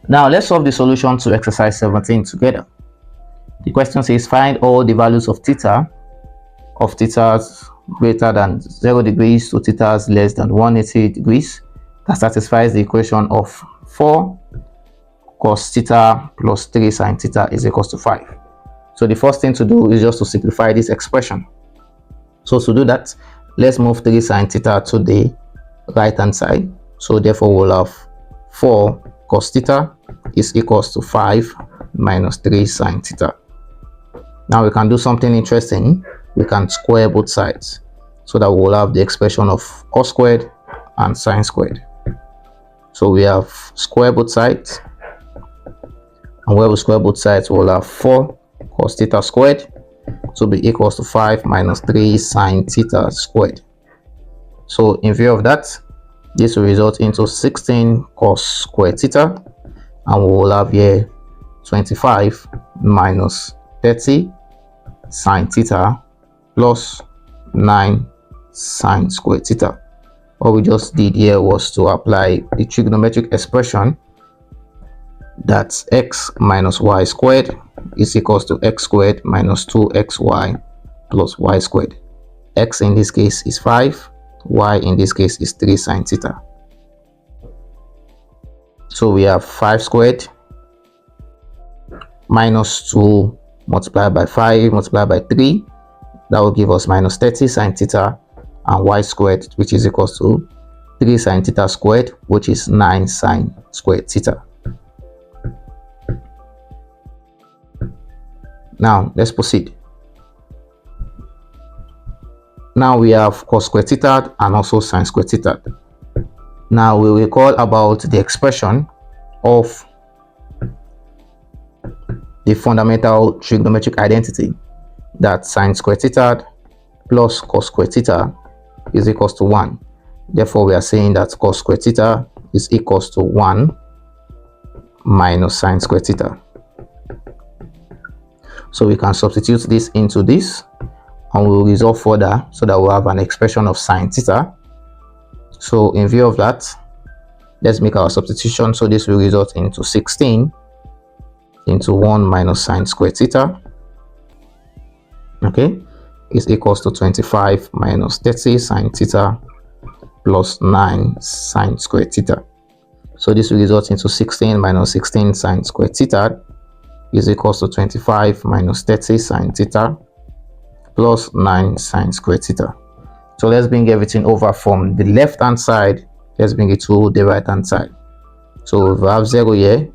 Now let's solve the solution to exercise 17 together. The question says find all the values of theta greater than 0 degrees to theta less than 180 degrees that satisfies the equation of 4 cos theta plus 3 sin theta is equals to 5. So the first thing to do is just to simplify this expression. So to do that, let's move 3 sin theta to the right hand side. So therefore we'll have 4 cos theta is equals to 5 minus 3 sin theta. Now we can do something interesting. We can square both sides so that we'll have the expression of cos squared and sin squared. So we have square both sides, and where we square both sides we'll have 4 cos theta squared to be equals to 5 minus 3 sin theta squared. So in view of that, this will result into 16 cos squared theta, and we will have here 25 minus 30 sin theta plus 9 sin squared theta. What we just did here was to apply the trigonometric expression that x minus y squared is equals to x squared minus 2xy plus y squared. X in this case is 5, y in this case is 3 sin theta. So we have 5 squared minus 2 multiplied by 5 multiplied by 3. That will give us minus 30 sin theta, and y squared, which is equals to 3 sin theta squared, which is 9 sin squared theta. Now let's proceed. Now we have cos squared theta and also sin squared theta. Now we will recall about the expression of the fundamental trigonometric identity that sin squared theta plus cos squared theta is equals to 1. Therefore we are saying that cos squared theta is equals to 1 minus sin squared theta. So we can substitute this into this, and we'll resolve further so that we'll have an expression of sin theta. So in view of that, let's make our substitution. So this will result into 16 into 1 minus sin squared theta, okay, is equals to 25 minus 30 sin theta plus 9 sin squared theta. So this will result into 16 minus 16 sin squared theta is equals to 25 minus 30 sin theta plus 9 sin squared theta. So let's bring everything over from the left hand side, let's bring it to the right hand side. So if we have 0 here,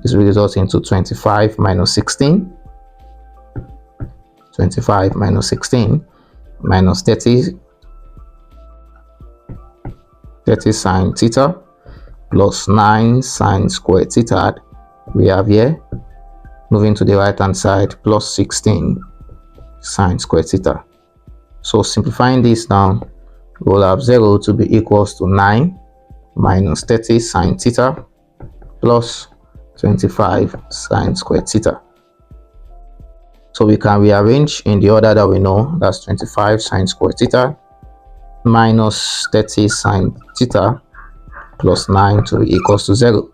this will result into 25 minus 16, 25 minus 16 minus 30 sin theta plus 9 sin squared theta we have here. Moving to the right hand side, plus 16 sin squared theta. So simplifying this now, we'll have 0 to be equals to 9 minus 30 sin theta plus 25 sin squared theta. So we can rearrange in the order that we know. That's 25 sin squared theta minus 30 sin theta plus 9 to be equals to 0.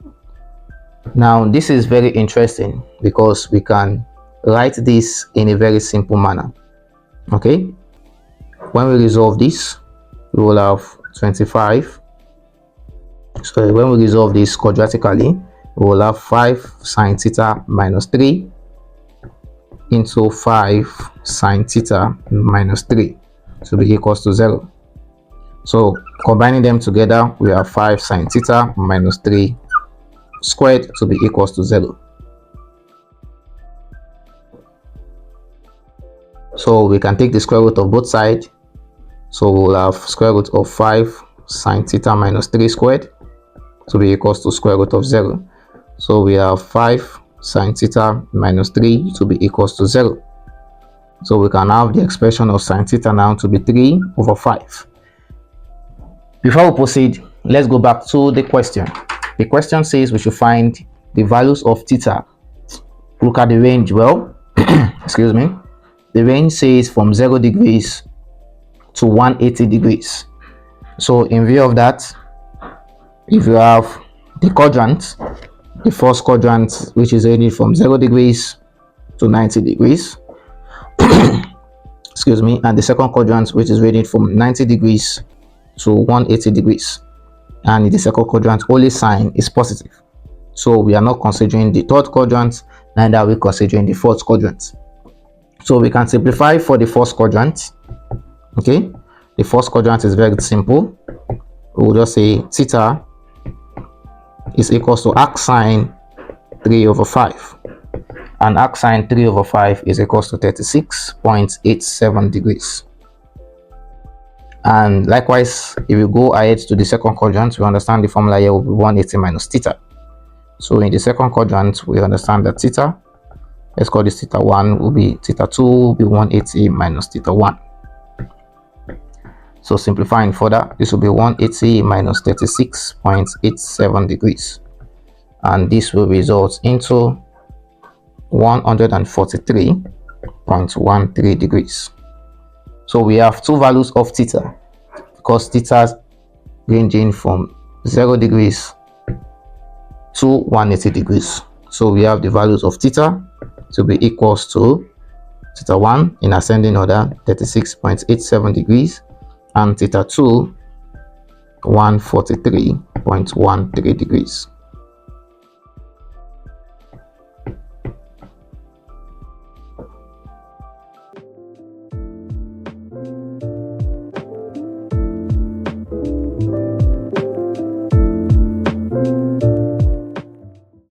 Now this is very interesting because we can write this in a very simple manner. Okay, when we resolve this, we will have 25. So when we resolve this quadratically, we will have 5 sin theta minus 3 into 5 sin theta minus 3 to be equals to 0. So combining them together, we have 5 sin theta minus 3 squared to be equals to 0. So we can take the square root of both sides. So we'll have square root of 5 sin theta minus 3 squared to be equals to square root of 0. So we have 5 sin theta minus 3 to be equals to 0. So we can have the expression of sin theta now to be 3 over 5. Before we proceed, let's go back to the question. The question says we should find the values of theta. Look at the range well. Excuse me. The range says from 0 degrees to 180 degrees. So in view of that, if you have the quadrant, the first quadrant, which is ranging from 0 degrees to 90 degrees, excuse me, and the second quadrant, which is ranging from 90 degrees to 180 degrees. And in the second quadrant, only sign is positive, so we are not considering the third quadrant, neither are we considering the fourth quadrant. So we can simplify for the first quadrant. Okay, the first quadrant is very simple. We will just say theta is equals to arc sine 3 over 5, and arc sine 3 over 5 is equals to 36.87 degrees. And likewise, if you go ahead to the second quadrant, we understand the formula here will be 180 minus theta. So in the second quadrant, we understand that theta, let's call this theta 1, will be theta 2 will be 180 minus theta 1. So simplifying further, this will be 180 minus 36.87 degrees, and this will result into 143.13 degrees. So we have two values of theta, because theta is ranging from 0 degrees to 180 degrees. So we have the values of theta to be equals to theta 1 in ascending order 36.87 degrees, and theta 2 143.13 degrees.